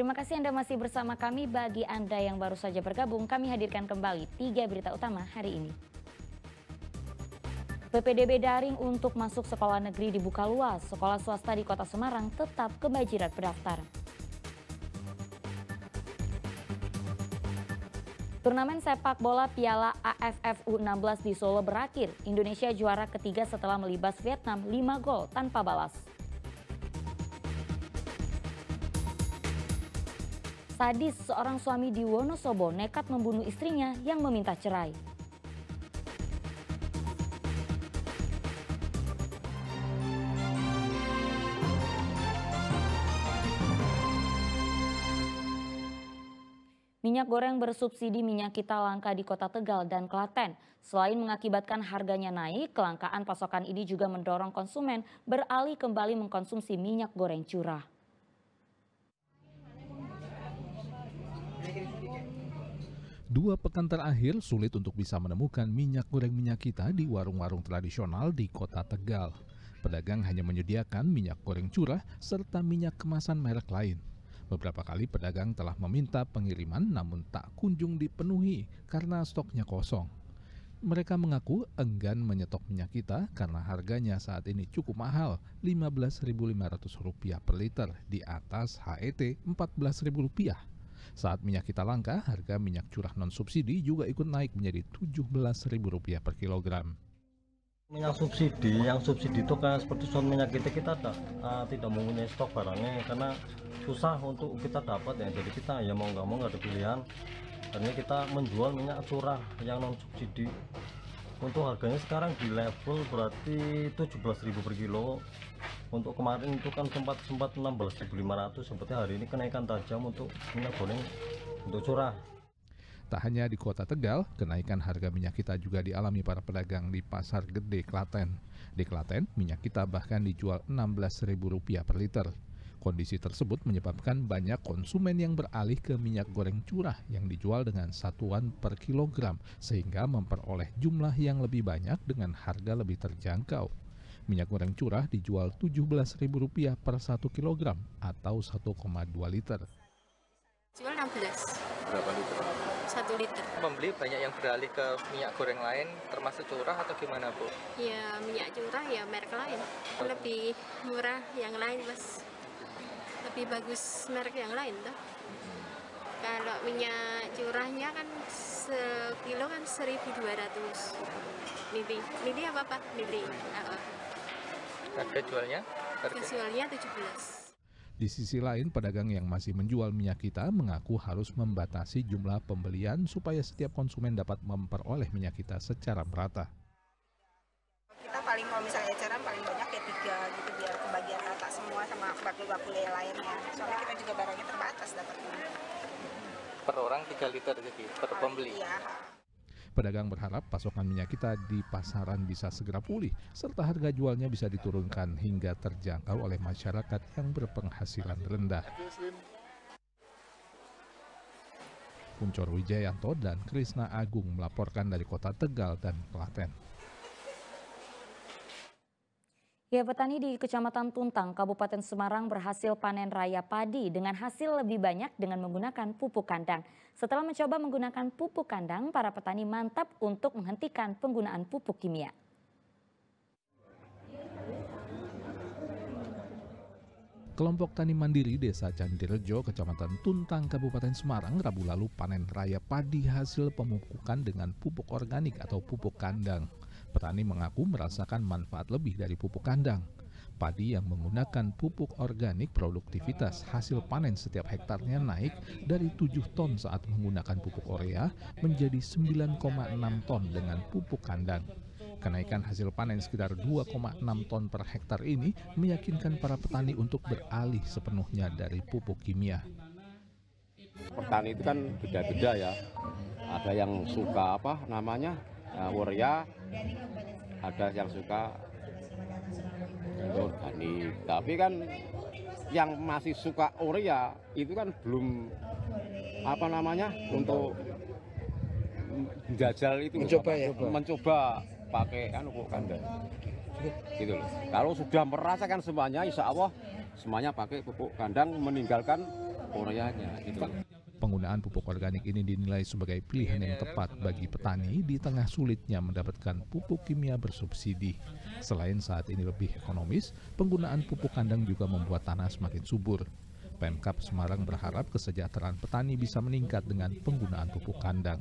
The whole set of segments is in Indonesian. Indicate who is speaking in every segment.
Speaker 1: Terima kasih Anda masih bersama kami. Bagi Anda yang baru saja bergabung, kami hadirkan kembali 3 berita utama hari ini. PPDB daring untuk masuk sekolah negeri dibuka luas. Sekolah swasta di Kota Semarang tetap kebanjiran pendaftar. Turnamen sepak bola Piala AFF U16 di Solo berakhir. Indonesia juara ketiga setelah melibas Vietnam 5 gol tanpa balas. Sadis, seorang suami di Wonosobo nekat membunuh istrinya yang meminta cerai. Minyak goreng bersubsidi minyak kita langka di Kota Tegal dan Klaten. Selain mengakibatkan harganya naik, kelangkaan pasokan ini juga mendorong konsumen beralih kembali mengkonsumsi minyak goreng curah.
Speaker 2: Dua pekan terakhir sulit untuk bisa menemukan minyak goreng minyak kita di warung-warung tradisional di Kota Tegal. Pedagang hanya menyediakan minyak goreng curah serta minyak kemasan merek lain. Beberapa kali pedagang telah meminta pengiriman namun tak kunjung dipenuhi karena stoknya kosong. Mereka mengaku enggan menyetok minyak kita karena harganya saat ini cukup mahal, Rp15.500 per liter, di atas HET Rp14.000. Saat minyak kita langka, harga minyak curah non-subsidi juga ikut naik menjadi Rp17.000 per kilogram.
Speaker 3: Minyak subsidi, yang subsidi itu kan seperti minyak kita tidak mempunyai stok barangnya karena susah untuk kita dapat ya. Jadi kita ya mau nggak mau nggak ada pilihan. Karena kita menjual minyak curah yang non-subsidi. Untuk harganya sekarang di level berarti 17.000 per kilo. Untuk kemarin itu kan sempat 16.500, seperti hari ini kenaikan tajam untuk minyak goreng untuk curah.
Speaker 2: Tak hanya di Kota Tegal, kenaikan harga minyak kita juga dialami para pedagang di Pasar Gede Klaten. Di Klaten, minyak kita bahkan dijual Rp16.000 per liter. Kondisi tersebut menyebabkan banyak konsumen yang beralih ke minyak goreng curah yang dijual dengan satuan per kilogram, sehingga memperoleh jumlah yang lebih banyak dengan harga lebih terjangkau. Minyak goreng curah dijual Rp17.000 per 1 kilogram atau 1,2 liter.
Speaker 4: Jual 16.
Speaker 5: Berapa liter?
Speaker 4: 1 liter.
Speaker 5: Pembeli banyak yang beralih ke minyak goreng lain, termasuk curah atau gimana, Bu?
Speaker 4: Ya minyak curah ya merek lain. Lebih murah yang lain, Mas. Lebih bagus merek yang lain tuh. Kalau minyak curahnya kan sekilo kan 1.200 mili. Mili apa Pak? Mili.
Speaker 5: Harga jualnya?
Speaker 4: Harga jualnya 17.
Speaker 2: Di sisi lain, pedagang yang masih menjual minyak kita mengaku harus membatasi jumlah pembelian supaya setiap konsumen dapat memperoleh minyak kita secara merata.
Speaker 6: Kita paling kalau misalnya eceran paling banyak ya 3 gitu biar kebagian rata semua sama bakul-bakul lainnya. Soalnya kita juga barangnya terbatas dapatnya.
Speaker 5: Per orang 3 liter jadi per pembeli.
Speaker 6: Iya.
Speaker 2: Pedagang berharap pasokan minyak kita di pasaran bisa segera pulih, serta harga jualnya bisa diturunkan hingga terjangkau oleh masyarakat yang berpenghasilan rendah. Kuncoro Wijayanto dan Krisna Agung melaporkan dari Kota Tegal dan Klaten.
Speaker 1: Ya, petani di Kecamatan Tuntang, Kabupaten Semarang berhasil panen raya padi dengan hasil lebih banyak dengan menggunakan pupuk kandang. Setelah mencoba menggunakan pupuk kandang, para petani mantap untuk menghentikan penggunaan pupuk kimia.
Speaker 2: Kelompok tani mandiri Desa Candirejo, Kecamatan Tuntang, Kabupaten Semarang, Rabu lalu panen raya padi hasil pemupukan dengan pupuk organik atau pupuk kandang. Petani mengaku merasakan manfaat lebih dari pupuk kandang. Padi yang menggunakan pupuk organik produktivitas hasil panen setiap hektarnya naik dari 7 ton saat menggunakan pupuk urea menjadi 9,6 ton dengan pupuk kandang. Kenaikan hasil panen sekitar 2,6 ton per hektar ini meyakinkan para petani untuk beralih sepenuhnya dari pupuk kimia.
Speaker 7: Petani itu kan beda-beda ya. Ada yang suka urea, ada yang suka organik. Tapi kan yang masih suka urea itu kan belum untuk menjajal itu, mencoba pakai pupuk kandang. Gitu loh. Kalau sudah merasakan semuanya, insya Allah semuanya pakai pupuk kandang, meninggalkan ureanya gitu.
Speaker 2: Penggunaan pupuk organik ini dinilai sebagai pilihan yang tepat bagi petani di tengah sulitnya mendapatkan pupuk kimia bersubsidi. Selain saat ini lebih ekonomis, penggunaan pupuk kandang juga membuat tanah semakin subur. Pemkab Semarang berharap kesejahteraan petani bisa meningkat dengan penggunaan pupuk kandang.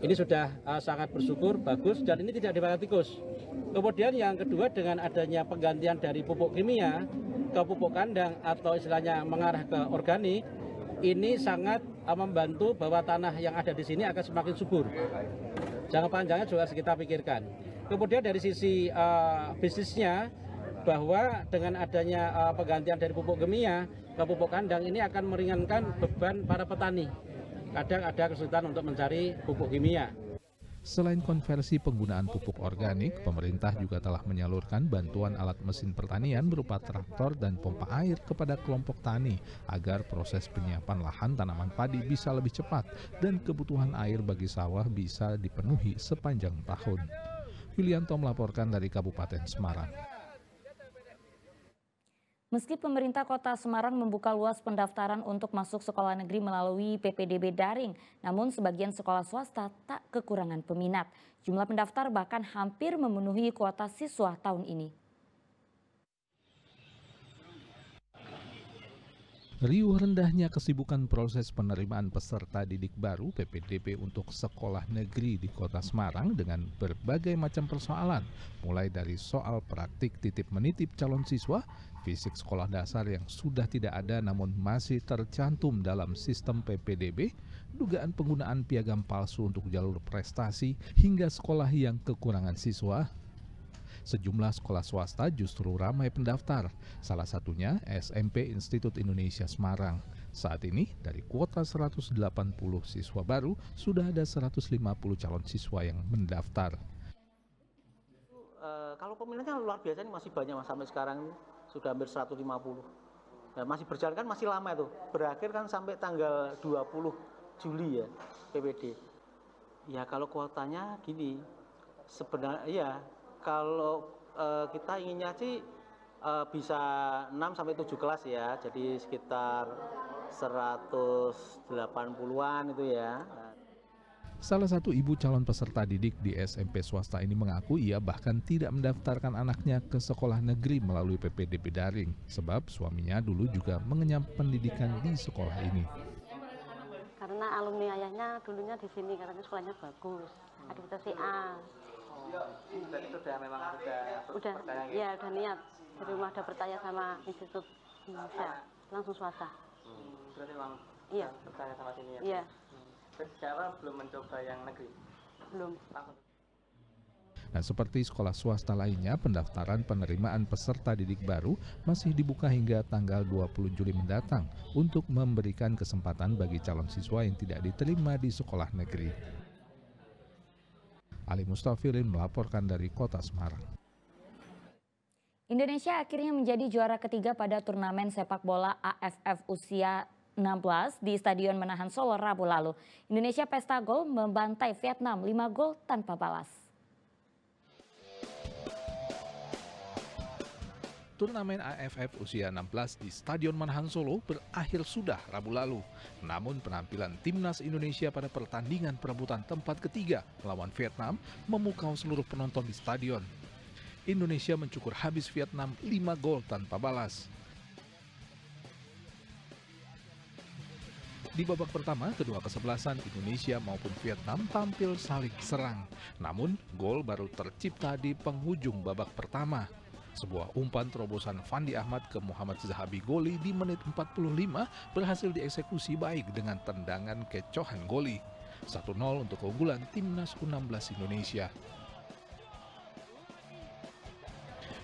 Speaker 8: Ini sudah sangat bersyukur, bagus, dan ini tidak dimakan tikus. Kemudian yang kedua, dengan adanya penggantian dari pupuk kimia ke pupuk kandang atau istilahnya mengarah ke organik, ini sangat membantu bahwa tanah yang ada di sini akan semakin subur. Jangka panjangnya juga harus kita pikirkan. Kemudian dari sisi bisnisnya, bahwa dengan adanya penggantian dari pupuk kimia ke pupuk kandang ini akan meringankan beban para petani. Kadang ada kesulitan untuk mencari pupuk kimia.
Speaker 2: Selain konversi penggunaan pupuk organik, pemerintah juga telah menyalurkan bantuan alat mesin pertanian berupa traktor dan pompa air kepada kelompok tani agar proses penyiapan lahan tanaman padi bisa lebih cepat dan kebutuhan air bagi sawah bisa dipenuhi sepanjang tahun. Yulianto melaporkan dari Kabupaten Semarang.
Speaker 1: Meski pemerintah Kota Semarang membuka luas pendaftaran untuk masuk sekolah negeri melalui PPDB daring, namun sebagian sekolah swasta tak kekurangan peminat. Jumlah pendaftar bahkan hampir memenuhi kuota siswa tahun ini.
Speaker 2: Riuh rendahnya kesibukan proses penerimaan peserta didik baru PPDB untuk sekolah negeri di Kota Semarang dengan berbagai macam persoalan, mulai dari soal praktik titip menitip calon siswa, fisik sekolah dasar yang sudah tidak ada namun masih tercantum dalam sistem PPDB, dugaan penggunaan piagam palsu untuk jalur prestasi, hingga sekolah yang kekurangan siswa. Sejumlah sekolah swasta justru ramai pendaftar, salah satunya SMP Institut Indonesia Semarang. Saat ini dari kuota 180 siswa baru, sudah ada 150 calon siswa yang mendaftar.
Speaker 8: Kalau peminatnya luar biasa, ini masih banyak Mas, sampai sekarang sudah hampir 150. Nah, masih berjalan kan masih lama itu, berakhir kan sampai tanggal 20 Juli ya PPD. Ya kalau kuotanya gini, sebenarnya ya kalau kita inginnya sih bisa 6-7 kelas ya, jadi sekitar 180-an itu ya.
Speaker 2: Salah satu ibu calon peserta didik di SMP swasta ini mengaku ia bahkan tidak mendaftarkan anaknya ke sekolah negeri melalui PPDB daring, sebab suaminya dulu juga mengenyam pendidikan di sekolah ini.
Speaker 9: Karena alumni ayahnya dulunya di sini, katanya sekolahnya bagus, akreditasi A.
Speaker 5: Berarti sudah memang
Speaker 9: udah ya udah niat dari rumah, udah percaya sama Institut Indonesia, langsung swasta.
Speaker 5: Berarti memang
Speaker 9: iya
Speaker 5: percaya sama sini ya?
Speaker 9: Iya.
Speaker 5: Secara belum mencoba yang negeri?
Speaker 9: Belum.
Speaker 2: Nah, seperti sekolah swasta lainnya, pendaftaran penerimaan peserta didik baru masih dibuka hingga tanggal 20 Juli mendatang untuk memberikan kesempatan bagi calon siswa yang tidak diterima di sekolah negeri. Ali Mustafirin melaporkan dari Kota Semarang.
Speaker 1: Indonesia akhirnya menjadi juara ketiga pada turnamen sepak bola AFF usia 16 di Stadion Manahan Solo Rabu lalu. Indonesia pesta gol membantai Vietnam 5 gol tanpa balas.
Speaker 2: Turnamen AFF usia 16 di Stadion Manahan Solo berakhir sudah Rabu lalu. Namun penampilan timnas Indonesia pada pertandingan perebutan tempat ketiga melawan Vietnam memukau seluruh penonton di stadion. Indonesia mencukur habis Vietnam 5 gol tanpa balas. Di babak pertama, kedua kesebelasan Indonesia maupun Vietnam tampil saling serang. Namun, gol baru tercipta di penghujung babak pertama. Sebuah umpan terobosan Fandi Ahmad ke Muhammad Zahabi Goli di menit 45 berhasil dieksekusi baik dengan tendangan kecohan Goli. 1-0 untuk keunggulan timnas U16 Indonesia.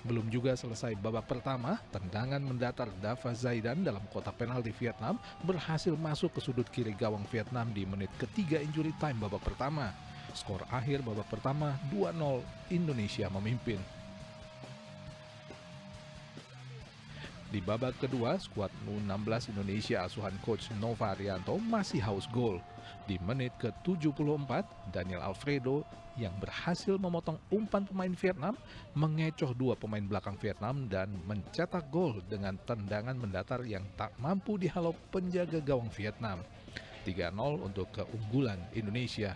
Speaker 2: Belum juga selesai babak pertama, tendangan mendatar Dava Zaidan dalam kotak penalti Vietnam berhasil masuk ke sudut kiri gawang Vietnam di menit ketiga injury time babak pertama. Skor akhir babak pertama 2-0, Indonesia memimpin. Di babak kedua, skuad U16 Indonesia asuhan coach Nova Arianto masih haus gol. Di menit ke-74, Daniel Alfredo yang berhasil memotong umpan pemain Vietnam, mengecoh dua pemain belakang Vietnam dan mencetak gol dengan tendangan mendatar yang tak mampu dihalau penjaga gawang Vietnam. 3-0 untuk keunggulan Indonesia.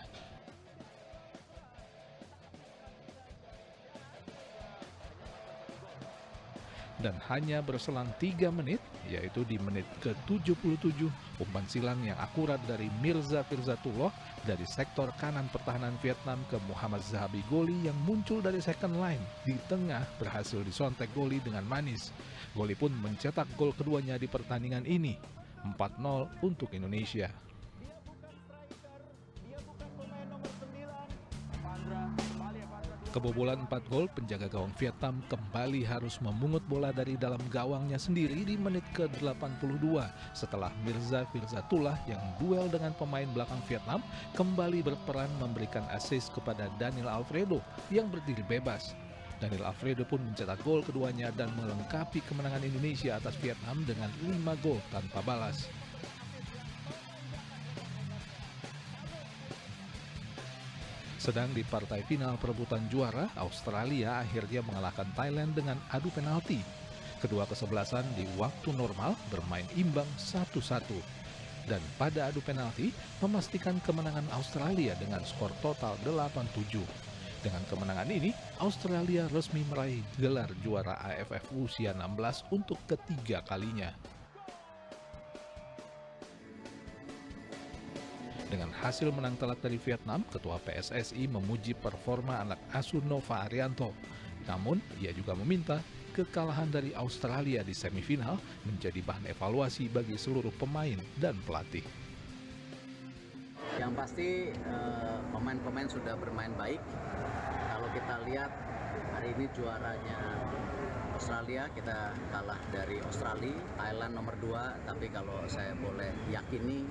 Speaker 2: Dan hanya berselang 3 menit, yaitu di menit ke-77, umpan silang yang akurat dari Mirza Firzatullah dari sektor kanan pertahanan Vietnam ke Muhammad Zahabi Goli yang muncul dari second line di tengah berhasil disontek Goli dengan manis. Goli pun mencetak gol keduanya di pertandingan ini, 4-0 untuk Indonesia. Kebobolan 4 gol, penjaga gawang Vietnam kembali harus memungut bola dari dalam gawangnya sendiri di menit ke-82 setelah Mirza Firzatullah yang duel dengan pemain belakang Vietnam kembali berperan memberikan assist kepada Daniel Alfredo yang berdiri bebas. Daniel Alfredo pun mencetak gol keduanya dan melengkapi kemenangan Indonesia atas Vietnam dengan 5 gol tanpa balas. Sedang di partai final perebutan juara, Australia akhirnya mengalahkan Thailand dengan adu penalti. Kedua kesebelasan di waktu normal bermain imbang 1-1. Dan pada adu penalti, memastikan kemenangan Australia dengan skor total 8-7. Dengan kemenangan ini, Australia resmi meraih gelar juara AFF usia 16 untuk ketiga kalinya. Dengan hasil menang telak dari Vietnam, Ketua PSSI memuji performa anak asuh Nova Arianto. Namun, ia juga meminta kekalahan dari Australia di semifinal menjadi bahan evaluasi bagi seluruh pemain dan pelatih.
Speaker 10: Yang pasti pemain-pemain sudah bermain baik. Kalau kita lihat hari ini juaranya Australia, kita kalah dari Australia, Thailand nomor 2, tapi kalau saya boleh yakini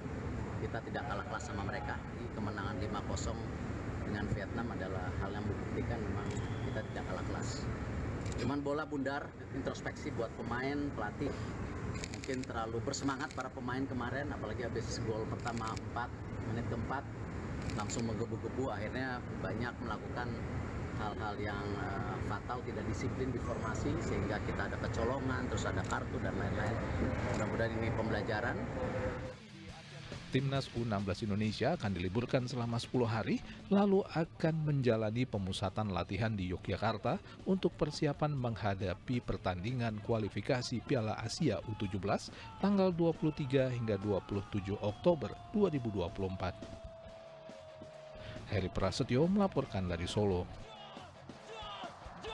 Speaker 10: kita tidak kalah kelas sama mereka. Jadi kemenangan 5-0 dengan Vietnam adalah hal yang membuktikan memang kita tidak kalah kelas. Cuman bola bundar, introspeksi buat pemain, pelatih. Mungkin terlalu bersemangat para pemain kemarin, apalagi habis gol pertama 4 menit keempat langsung menggebu-gebu, akhirnya banyak melakukan hal-hal yang fatal, tidak disiplin di formasi sehingga kita ada kecolongan, terus ada kartu dan lain-lain. Mudah-mudahan ini pembelajaran.
Speaker 2: Timnas U16 Indonesia akan diliburkan selama 10 hari, lalu akan menjalani pemusatan latihan di Yogyakarta untuk persiapan menghadapi pertandingan kualifikasi Piala Asia U17 tanggal 23 hingga 27 Oktober 2024. Heri Prasetyo melaporkan dari Solo.